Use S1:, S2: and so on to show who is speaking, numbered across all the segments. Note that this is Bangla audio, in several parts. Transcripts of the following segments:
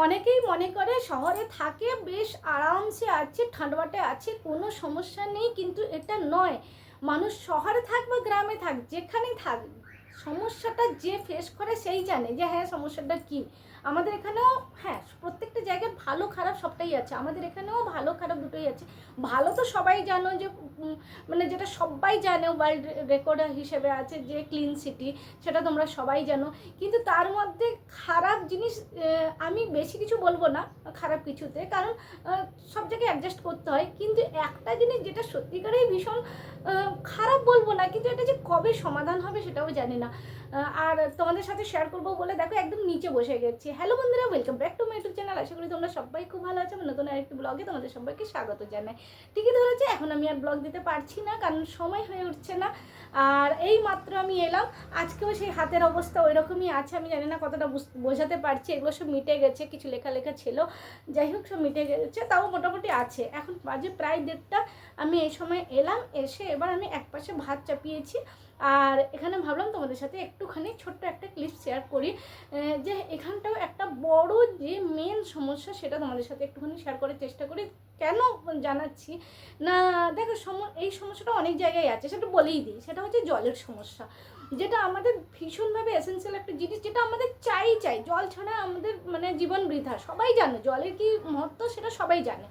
S1: অনেকেই মনে করে শহরে থাকে বেশ আরামসে আছে, ঠান্ডাতে আছে, কোনো সমস্যা নেই, কিন্তু এটা নয়। মানুষ শহরে থাক বা গ্রামে থাক, যেখানেই থাক, সমস্যাটা যে ফেস করে সেই জানে যে হ্যাঁ সমস্যাটা কী। আমাদের এখানেও হ্যাঁ প্রত্যেকটা জায়গায় ভালো খারাপ সবটাই আছে, আমাদের এখানেও ভালো খারাপ দুটোই আছে। ভালো তো সবাই জানো যে মানে যেটা সবাই জানে ওয়ার্ল্ড রেকর্ড হিসেবে আছে যে ক্লিন সিটি, সেটা তোমরা সবাই জানো। কিন্তু তার মধ্যে খারাপ জিনিস আমি বেশি কিছু বলবো না খারাপ কিছুতে, কারণ সব জায়গায় অ্যাডজাস্ট করতে হয়। কিন্তু একটা জিনিস যেটা সত্যিকারেই ভীষণ খারাপ বলবো না, কিন্তু এটা যে কবে সমাধান হবে সেটাও জানি না। আর তোমাদের সাথে শেয়ার করবো বলে দেখো একদম নিচে বসে গেছি। হ্যালো বন্ধুরা, welcome back to my YouTube channel. আশা করি তোমরা সবাই খুব ভালো আছো। নতুন আরেকটি ব্লগে তোমাদের সবাইকে স্বাগত জানাই। ঠিকই ধরেছে, এখন আমি আর ব্লগ দিতে পারছি না, কারণ সময় হয়ে উঠছে না। আর এই মাত্র আমি এলাম, আজকেও সেই হাতের অবস্থা ওই রকমই আছে। আমি জানি না কতটা বোঝাতে পারছি, এগুলো সব মিটে গেছে, কিছু লেখা লেখা ছিল, যাই হোক সব মিটে গেছে, তাও মোটামুটি আছে। এখন বাজে প্রায় 1:30। আমি এই সময় এলাম, এসে এবার আমি একপাশে ভাত চাপিয়েছি। আর এখানে ভাবলাম তোমাদের সাথে একটুখানি ছোট্ট একটা ক্লিপ শেয়ার করি, যে এখানটাও একটা বড় যে মেন সমস্যা সেটা তোমাদের সাথে একটুখানি শেয়ার করার চেষ্টা করি। কেন জানাচ্ছি না, দেখো এই সমস্যাটা অনেক জায়গায় আছে, সেটা বলেই দিই। সেটা হচ্ছে জলের সমস্যা, যেটা আমাদের ভীষণভাবে এসেন্সিয়াল একটা জিনিস, যেটা আমাদের চাই। জল ছাড়া আমাদের মানে জীবন বৃথা। সবাই জানে জলের কি মহত্ব, সেটা সবাই জানে।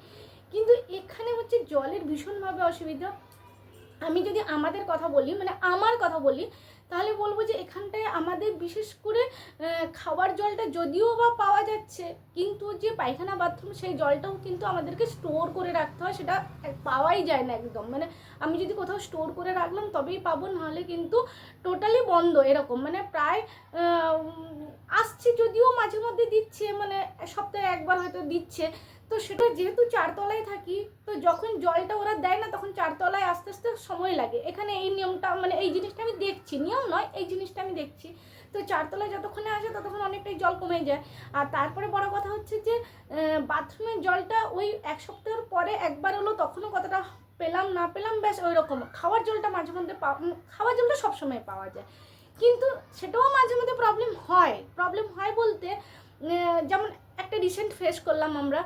S1: কিন্তু এখানে হচ্ছে জলের ভীষণভাবে অসুবিধা। আমি যদি আমাদের কথা বলি, মানে আমার কথা বলি, তাহলে বলবো যে এখানটায় আমাদের বিশেষ করে খাবার জলটা যদিও বা পাওয়া যাচ্ছে, কিন্তু যে পায়খানা বাথরুম সেই জলটাও কিন্তু আমাদেরকে স্টোর করে রাখতে হয়, সেটা পাওয়াই যায় না একদম। মানে আমি যদি কোথাও স্টোর করে রাখলাম তবেই পাবো, নাহলে কিন্তু টোটালি বন্ধ এরকম। মানে প্রায় আসছে, যদিও মাঝে মধ্যে দিচ্ছে, মানে সপ্তাহে একবার হয়তো দিচ্ছে। তো সেটা যেহেতু 4 তলায় থাকি, তো যখন জলটা ওরা দেয় না তখন 4 তলায় আস্তে আস্তে সময় লাগে। এখানে এই নিয়মটা, মানে এই জিনিসটা আমি দেখছি, নিয়ম নয়, এই জিনিসটা আমি দেখছি। তো 4 তলায় যতক্ষণে আসে ততক্ষণ অনেকটাই জল কমে যায়। আর তারপরে বড় কথা হচ্ছে যে বাথরুমের জলটা ওই 1 সপ্তাহের পরে একবার হলো, তখনও কতটা পেলাম না পেলাম ব্যাস ওই রকম। খাওয়ার জলটা মাঝে মধ্যে খাওয়ার জলটা সবসময় পাওয়া যায়, কিন্তু সেটাও মাঝে মধ্যে প্রবলেম হয় বলতে যেমন একটা রিসেন্ট ফেস করলাম আমরা,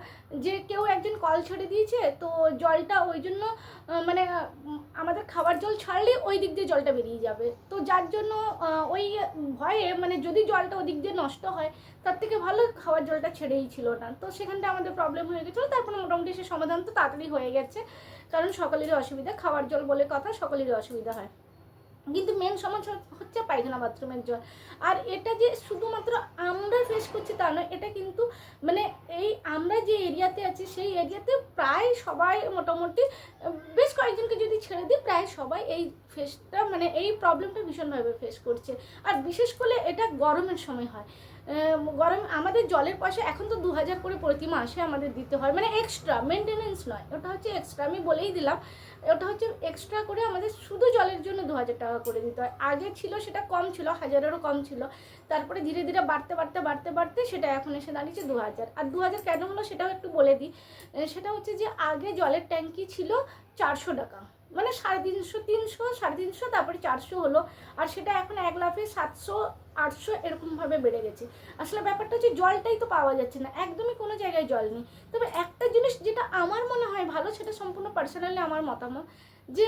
S1: যে কেউ একজন কল ছেড়ে দিয়েছে, তো জলটা ওই জন্য মানে আমাদের খাবার জল ছাড়লে ওই দিক দিয়ে জলটা বেরিয়ে যাবে। তো যার জন্য ওই ভয়ে, মানে যদি জলটা ওদিক দিয়ে নষ্ট হয় তার থেকে ভালো খাওয়ার জলটা ছেড়েই ছিল না। তো সেখানটা আমাদের প্রবলেম হয়ে গেছিলো। তারপরে মোটামুটি সে সমাধান তো তাড়াতাড়ি হয়ে গেছে, কারণ সকলেরই অসুবিধা, খাওয়ার জল বলে কথা, সকলেরই অসুবিধা হয়। কিন্তু মেন সমস্যা হচ্ছে পায়খানা বাথরুমের জল। আর এটা যে শুধুমাত্র আমরা ফেস করছি তা নয়, এটা কিন্তু মানে এই আমরা যে এরিয়াতে আছি সেই এরিয়াতে প্রায় সবাই মোটামুটি, বেশ কয়েকজনকে যদি ছেড়ে দিই, প্রায় সবাই এই ফেসটা, মানে এই প্রবলেমটা ভীষণভাবে ফেস করছে। আর বিশেষ করে এটা গরমের সময় হয়। গরম আমাদের জলের পয়সা এখন তো 2000 করে প্রতি মাসে আমাদের দিতে হয়, মানে এক্সট্রা মেনটেনেন্স নয়, ওটা হচ্ছে এক্সট্রা। আমি বলেই দিলাম, ওটা হচ্ছে এক্সট্রা করে আমাদের শুধু জলের জন্য 2000 টাকা করে দিতে হয়। আগে ছিল সেটা কম ছিল, 1000-এরও কম ছিল। তারপরে ধীরে ধীরে বাড়তে সেটা এখন এসে দাঁড়িয়েছে 2000। আর 2000 কেন হলো সেটাও একটু বলে দিই। সেটা হচ্ছে যে আগে জলের ট্যাঙ্কি ছিল 400 টাকা, মানে 350, 300, 350, তারপরে 400 হলো। আর সেটা এখন এক লাফে 700, 800 এরকমভাবে বেড়ে গেছে। আসলে ব্যাপারটা হচ্ছে জলটাই তো পাওয়া যাচ্ছে না, একদমই কোনো জায়গায় জল নেই। তবে একটা জিনিস যেটা আমার মনে হয় ভালো, সেটা সম্পূর্ণ পার্সোনালি আমার মতামত, যে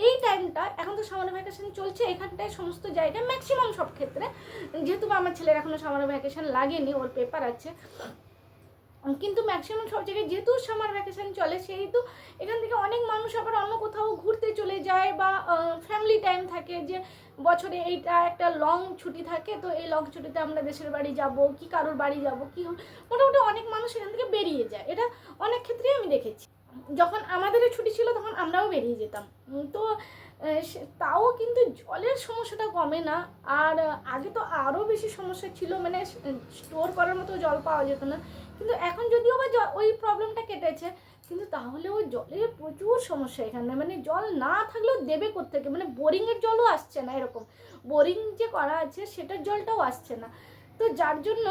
S1: এই টাইমটা এখন তো সামার ভ্যাকেশন চলছে, এখানটায় সমস্ত জায়গায় ম্যাক্সিমাম সব ক্ষেত্রে, যেহেতু আমার ছেলের এখনও সামার ভ্যাকেশন লাগেনি, ওর পেপার আছে, কিন্তু ম্যাক্সিমাম সব জায়গায় যেহেতু সামার ভ্যাকেশন চলে, সেহেতু এখান থেকে অনেক মানুষ আবার অন্য কোথাও ঘুরতে চলে যায়, বা ফ্যামিলি টাইম থাকে, যে বছরে এইটা একটা লং ছুটি থাকে, তো এই লং ছুটিতে আমরা দেশের বাড়ি যাব, কি কারোর বাড়ি যাব, কি মোটামুটি অনেক মানুষ এখান থেকে বেরিয়ে যায়। এটা অনেক ক্ষেত্রেই আমি দেখেছি। যখন আমাদেরও ছুটি ছিল তখন আমরাও বেরিয়ে যেতাম। তো তাও কিন্তু জলের সমস্যাটা কমে না। আর আগে তো আরও বেশি সমস্যা ছিল, মানে স্টোর করার মতো জল পাওয়া যেত না। কিন্তু এখন যদিও বা ওই প্রবলেমটা কেটেছে, কিন্তু তাহলেও জলের প্রচুর সমস্যা এখানে। মানে জল না থাকলেও দেবে কোত্থেকে, মানে বোরিংয়ের জলও আসছে না, এরকম বোরিং যে করা আছে সেটার জলটাও আসছে না। তো যার জন্য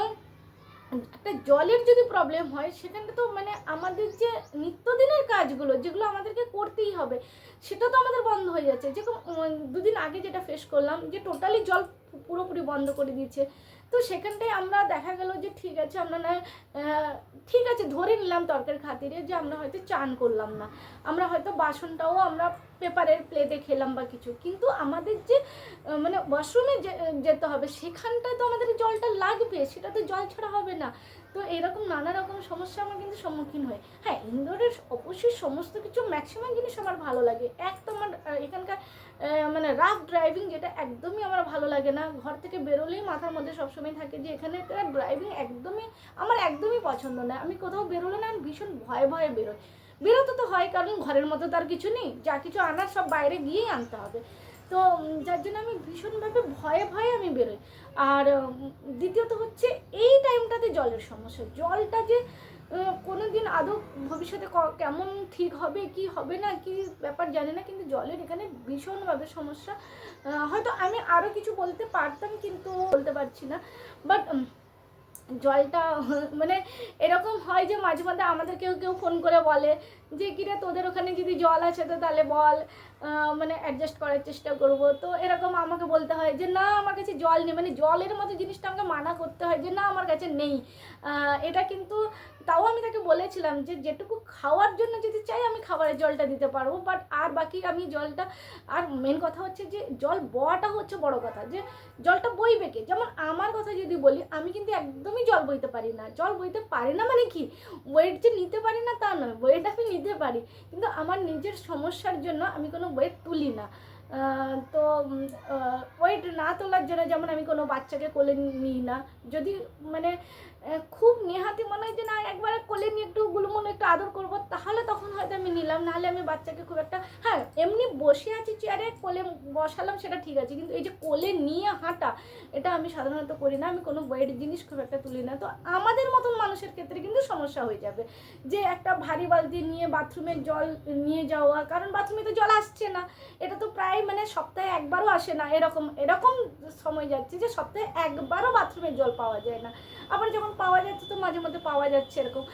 S1: একটা জলের যদি প্রবলেম হয়, সেখানটা তো মানে আমাদের যে নিত্যদিনের কাজগুলো যেগুলো আমাদেরকে করতেই হবে, সেটা তো আমাদের বন্ধ হয়ে যাচ্ছে। যেরকম 2 দিন আগে যেটা ফেস করলাম, যে টোটালি জল পুরোপুরি বন্ধ করে দিয়েছে। তো সেখানটায় আমরা দেখা গেল যে ঠিক আছে আমরা নয় ঠিক আছে ধরে নিলাম তর্কের খাতিরে যে আমরা হয়তো চান করলাম না, আমরা হয়তো বাসনটাও আমরা পেপারের প্লেটে খেলাম বা কিছু, কিন্তু আমাদের যে মানে ওয়াশরুমে যেতে হবে সেখানটায় তো আমাদের জলটা লাগবে, সেটা তো জল ছাড়া হবে না। তো এরকম নানা রকম সমস্যা আমার কিন্তু সম্মুখীন হয়। হ্যাঁ, ইন্দোরের অবশ্যই সমস্ত কিছু ম্যাক্সিমাম জিনিস আমার ভালো লাগে। এক তো আমার এখানকার মানে রাফ ড্রাইভিং যেটা একদমই আমার ভালো লাগে না। ঘর থেকে বেরোলেই মাথার মধ্যে সবসময় থাকে যে এখানকার ড্রাইভিং একদমই পছন্দ না। আমি কোথাও বেরোলে না আমি ভীষণ ভয়ে ভয়ে বেরোই। বেরোতে তো হয়, কারণ ঘরের মধ্যে তো আর কিছু নেই, যা কিছু আনার সব বাইরে গিয়েই আনতে হবে। তো যার জন্য আমি ভীষণভাবে ভয়ে ভয়ে আমি বেরোই। আর দ্বিতীয়ত হচ্ছে এই টাইমটাতে জলের সমস্যা। জলটা যে কোনো দিন আদৌ ভবিষ্যতে কেমন ঠিক হবে কি হবে না কি ব্যাপার জানি না, কিন্তু জলের এখানে ভীষণভাবে সমস্যা। হয়তো আমি আরও কিছু বলতে পারতাম কিন্তু বলতে পারছি না। বাট জলটা মানে এরকম হয় যে মাঝে মাঝে আমাদের কেউ ফোন করে বলে যে কিরে তোদের ওখানে যদি জল আছে তো তাহলে বল, মানে অ্যাডজাস্ট করার চেষ্টা করব। তো এরকম আমাকে বলতে হয় যে না আমার কাছে জল নেই, মানে জলের মতো জিনিসটা আমাকে মানা করতে হয় যে না আমার কাছে নেই। এটা কিন্তু তাও আমি তাকে বলেছিলাম যে যেটুকু খাওয়ার জন্য যদি চাই আমি খাবারের জলটা দিতে পারবো, বাট আর বাকি আমি জলটা, আর মেন কথা হচ্ছে যে জল বওয়াটা হচ্ছে বড় কথা, যে জলটা বইবে কে। যেমন আমার কথা যদি বলি, আমি কিন্তু একদমই জল বইতে পারি না। জল বইতে পারি না মানে কি ওয়েট যে নিতে পারি না তা নয়, ওয়েট আমি নিতে পারি, কিন্তু আমার নিজের সমস্যার জন্য আমি কোনো ওয়েট তুলি না। তো ওয়েট না তোলার জন্য যেমন আমি কোনো বাচ্চাকে কোলে নিই না। যদি মানে খুব নেহাতি মনে হয় যে না একবারে কোলে নিয়ে একটু গুলুমুলু একটু আদর করবো, তাহলে তখন হয়তো আমি নিলাম, নাহলে আমি বাচ্চাকে খুব একটা, হ্যাঁ এমনি বসে আছি চেয়ারে কোলে বসালাম সেটা ঠিক আছে, কিন্তু এই যে কোলে নিয়ে হাঁটা এটা আমি সাধারণত করি না। আমি কোনো ওয়েট জিনিস খুব একটা তুলি না। তো আমাদের মতন মানুষের ক্ষেত্রে কিন্তু সমস্যা হয়ে যাবে যে একটা ভারী বালতি নিয়ে বাথরুমের জল নিয়ে যাওয়া, কারণ বাথরুমে তো জল আসছে না। এটা তো প্রায় মানে সপ্তাহে একবারও আসে না, এরকম সময় যাচ্ছে যে সপ্তাহে একবারও বাথরুমের জল পাওয়া যায় না। আবার যখন পাওয়া যাচ্ছে তো মাঝে মধ্যে পাওয়া যাচ্ছে এরকম।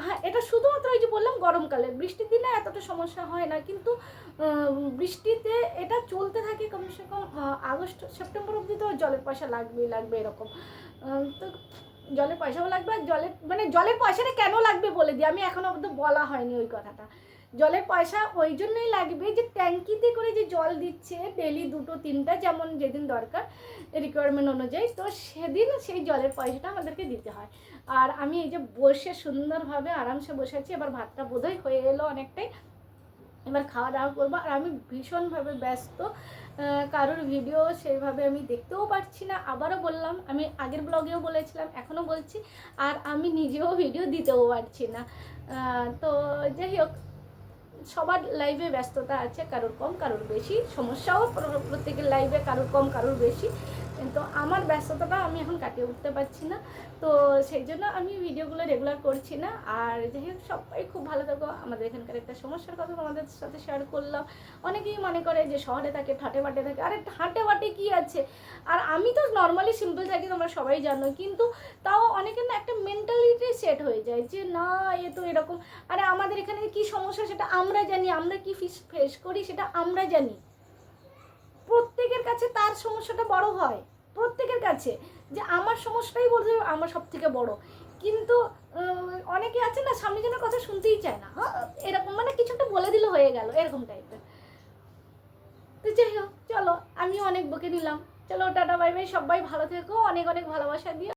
S1: হ্যাঁ, এটা শুধুমাত্র ওই যে বললাম গরমকালে, বৃষ্টির দিনে এতটা সমস্যা হয় না, কিন্তু বৃষ্টিতে এটা চলতে থাকে কমসে কম আগস্ট সেপ্টেম্বর অবধি তো জলের পয়সা লাগবে এরকম। তো জলের পয়সাও লাগবে, আর জলের পয়সাটা কেন লাগবে বলে দিই, আমি এখনো অবধি বলা হয়নি ওই কথাটা। জলের পয়সা ওই জন্যই লাগবে যে ট্যাঙ্কিতে করে যে জল দিচ্ছে ডেলি 2-3টা যেমন যেদিন দরকার রিকোয়ারমেন্ট অনুযায়ী, তো সেদিন সেই জলের পয়সাটা আমাদেরকে দিতে হয়। আর আমি এই যে বসে সুন্দরভাবে আরামসে বসে আছি, এবার ভাতটা বোধহয় হয়ে এলো অনেকটাই, এবার খাওয়া দাওয়া করবো। আর আমি ভীষণভাবে ব্যস্ত, কারোর ভিডিও সেইভাবে আমি দেখতেও পারছি না। আবারও বললাম, আমি আগের ব্লগেও বলেছিলাম এখনও বলছি, আর আমি নিজেও ভিডিও দিতেও পারছি না। তো যাই হোক, সবার লাইভে ব্যস্ততা আছে, কারোর কম কারোর বেশি, সমস্যাও প্রত্যেকের লাইভে কারোর কম কারোর বেশি, তো আমার ব্যস্ততাটা আমি এখন কাটিয়ে উঠতে পারছি না। তো সেই জন্য আমি ভিডিওগুলো রেগুলার করছি না। আর যাই হোক, সবাই খুব ভালো থাকো। আমাদের এখানকার একটা সমস্যার কথা তোমাদের সাথে শেয়ার করলাম। অনেকেই মনে করে যে শহরে থাকে ঠাটে বাটে থাকে, আরে ঠাটে বাটে কী আছে, আর আমি তো নর্মালি সিম্পল থাকি তোমরা সবাই জানো, কিন্তু তাও অনেকের না একটা মেন্টালিটি সেট হয়ে যায় যে না এ তো এরকম। আরে আমাদের এখানে কী সমস্যা সেটা আমরা জানি, আমরা কি ফেস করি সেটা আমরা জানি। প্রত্যেকের কাছে তার সমস্যাটা বড় হয়, প্রত্যেকের কাছে, যে আমার সমস্যাটাই বলতে আমার সব থেকে বড়। কিন্তু অনেকে আছে না সামনে জনের কথা শুনতেই চায় না, হ্যাঁ এরকম মানে কিছু একটা বলে দিলে হয়ে গেল এরকম টাইপের। তো যাই হোক, চলো আমিও অনেক বকে নিলাম, চলো টাটা বাই বাই, সবাই ভালো থেকো, অনেক অনেক ভালোবাসা দিও।